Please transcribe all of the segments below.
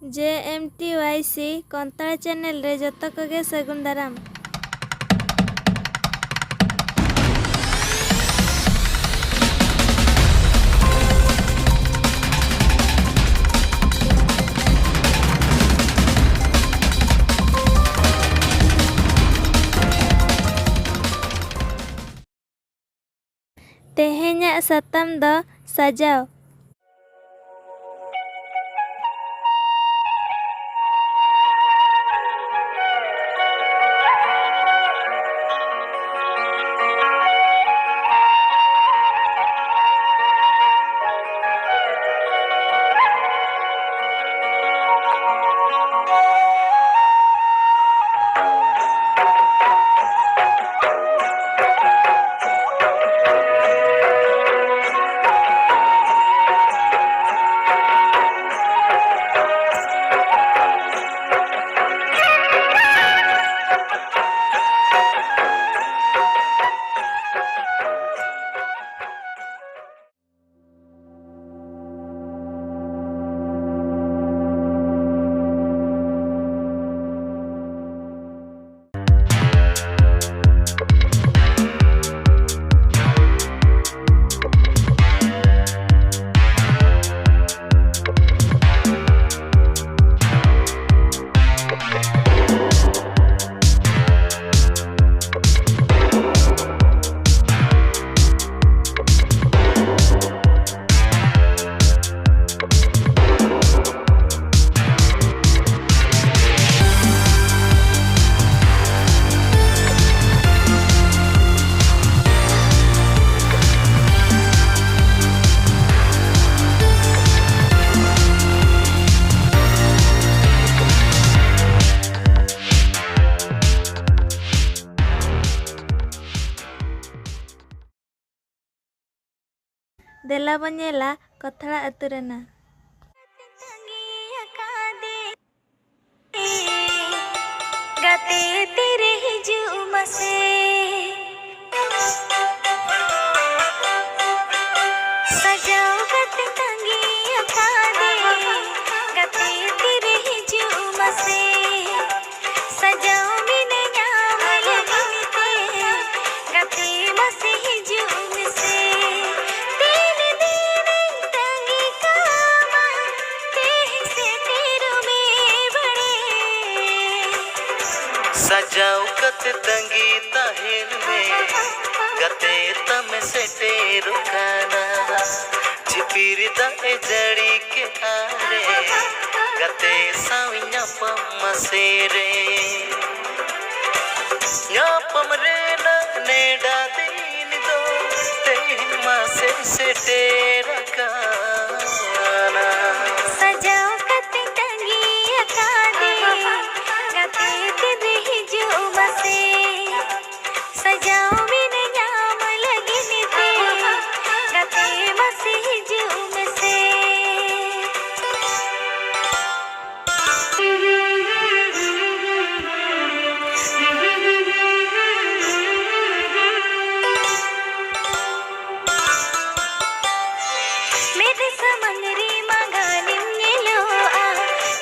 JMTYC कंताळ channel रे जत कोगे सगुन दाराम। तेहेन्या साताम the सजाव। देला बनेला कथड़ा अतुरेना। गाते तेरे हिजू मसे सजाओ गाते तंगी अकादे गाते तेरे हिजू मसे सजाओ मिने नाम लगते गाते मसे हिजू मसे तेरे दिन तंगी कामा तेरे से तेरो में बड़े सजाओ कत तंगी ताहिन में गते तम से तेरु खाना चिपीरी दाए जड़ी के आरे गते साविया पम सेरे न्यापम रे ना नेडा दीन दो तेहिन मासे से तेरा खाना सजाओ कते तंगी अकादे गाते तेरे हिजू मसे सजाओ मिने नाम लगने ते गाते मसे हिजू मसे मेरे समंदरी मगानिम येलो आ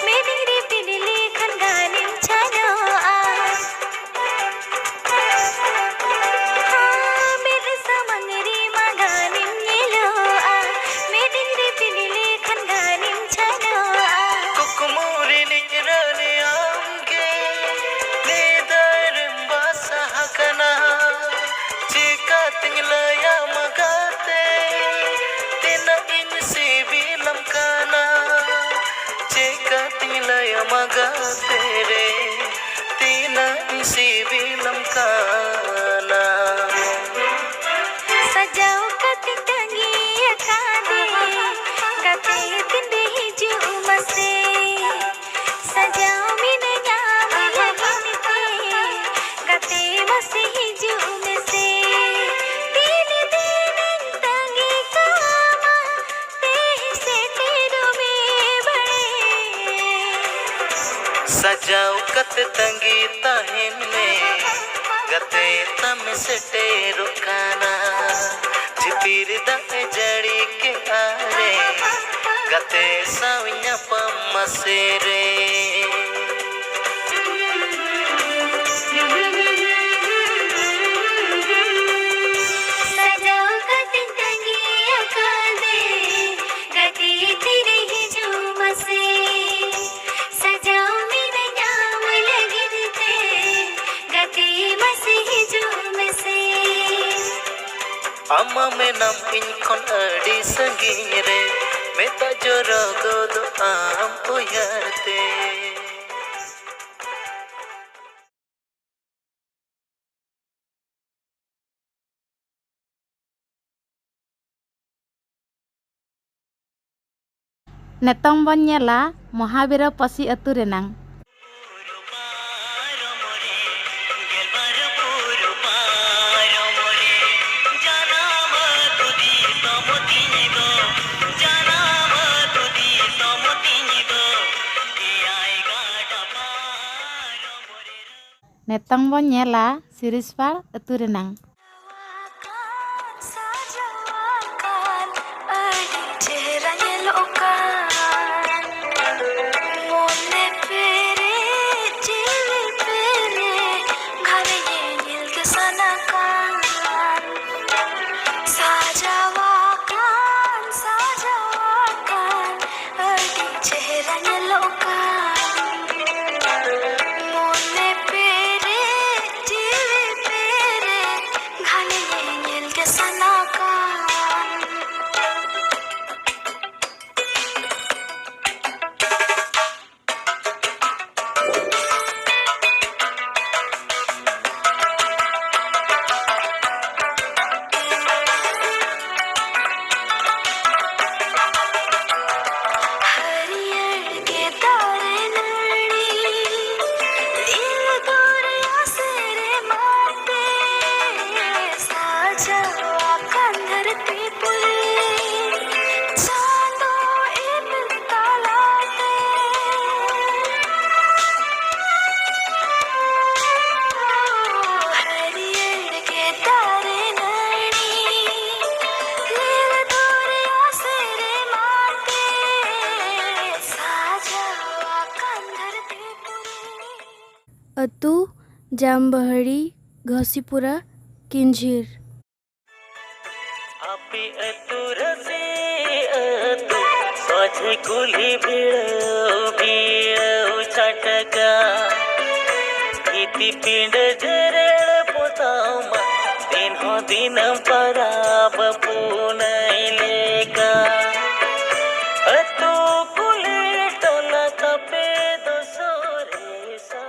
मेरे रे पिनले खनगानिम छानो आ मेरे समंदरी मगानिम येलो आ मेरे रे पिनले खनगानिम छानो आ कुकुमुरी निजराने आंगे नेदारम बासा हकना चिका तिंगलया मगाते तेना इनसे भी लमकाना चिका तिंगलया मगाते रे तेना इनसे भी लमकाना सजाओ कते तंगी अकादे गाते तेरे हिजू मसे सजाओ मिने नाम लगने ते गाते मसे हिजू मसे तेरे दिन तंगी कामा तेरे से तेरो में बड़े सजाओ कत तंगी ताहिन में गते तम से तेरु खाना चिपीर दाए जड़ी के आरे gate sawinya pamasere Ama menam inkon adi sangging re meta jorogo do am uyarte Netong bon nyela Mahabira Pasi atu renang. Netong bon nyela Sirispal atu renang. अतु जामबहड़ी Ghasipura किंझिर Api atu rase atu soje kuli bhiu chataka iti pind jere potama din parab punai leka atu kuli tola tape dosore sa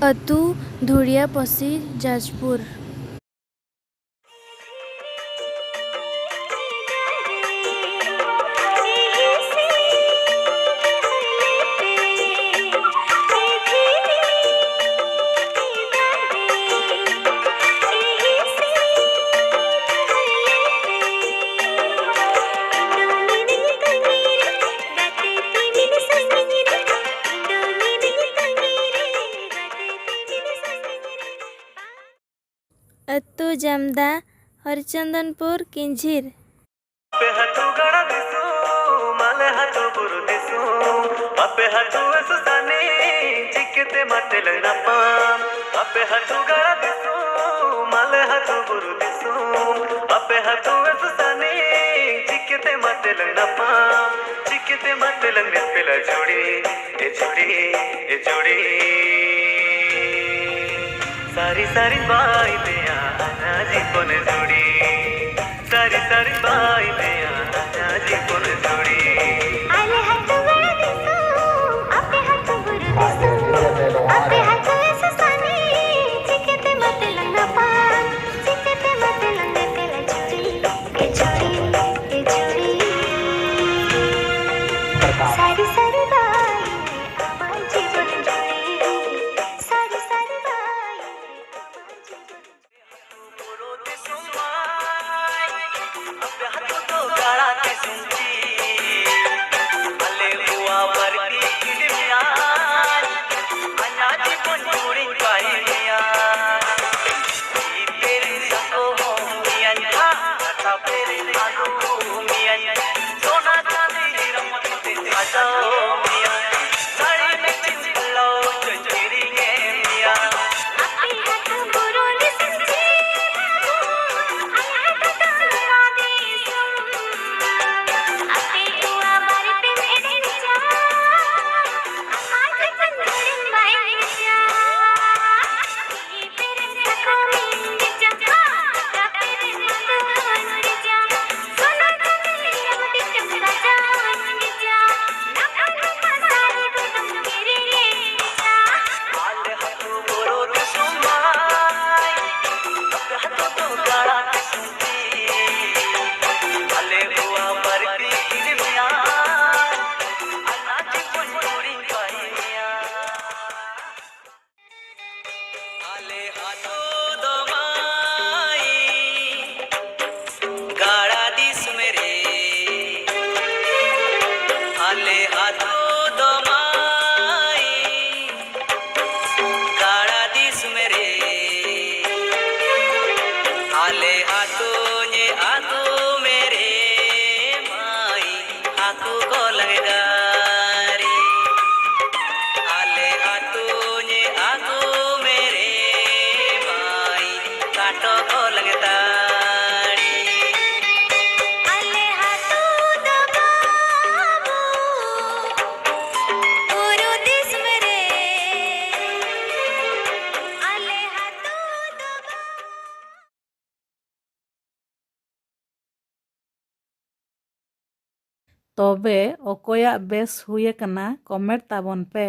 अतु Dhuria पसी जाजपुर अतु जमदा हरिचंदनपुर किंझिर पे हतु गड़ा दिसु माले हतु बुरु दिसु अपे हतु सुसानी चिकते मते लगना palm अपे हतु गड़ा दिसु माले हतु बुरु दिसु अपे हतु सुसानी चिकते मते लगना पाम चिकते मते लगने पेला जोड़ी ए जोड़ी सारी सारी बाई दिया आना जी कोन जोड़ी सारी सारी बाई दिया आना जी कोन जोड़ी आले हाथ बड़ा दिसो आपे हाथ बुरु दिसो आपे हाथ ऐसा सानी चिकते मत लगना पान चिकते मत लगने पेला जोड़ी ए जोड़ी सारी सारी बाई आवाज जीवन जोड़ी सारी सारी बाई आवाज जीवन पुरो दिसुमाई अपे हाथ तो गाड़ा दिसुंची अले हुआ मरकी किडमिया अन्ना जी कोन जोड़ी पाई मिया तेरे सको मिया था तेरे आगो मिया तो मिया साड़ी में चिंपलो चंचरी के मिया अपे हाथ बुरुल संजी अल्लाह का तोरा देसो अपे हुआ बारते मेरे जा आज पंगड़न बाई जा ये तेरे सको मिंग जा का तेरे मन जा सोना कमली अब दिख राजा जा ना सारी को तुम मेरे जा आले हाथू बोरो दिसुमाई अपे हाथू तो गाड़ा दिसुती आले हुआ बरती मिया अनाजी पंडोरी काइया आले हाथू दमाई गाड़ा दिस मेरे आले हाथू दमाई गाड़ा दिस मेरे आले हाथू ने आगू मेरे माई आगू को लगदारी आले हाथू ने आगू मेरे माई काटो को लगदारी अले हाथू दबाबू पूरो दिस मेरे अले हाथू दबाबू तबे अकोया बेस हुए कना कमेंट ताबन पे।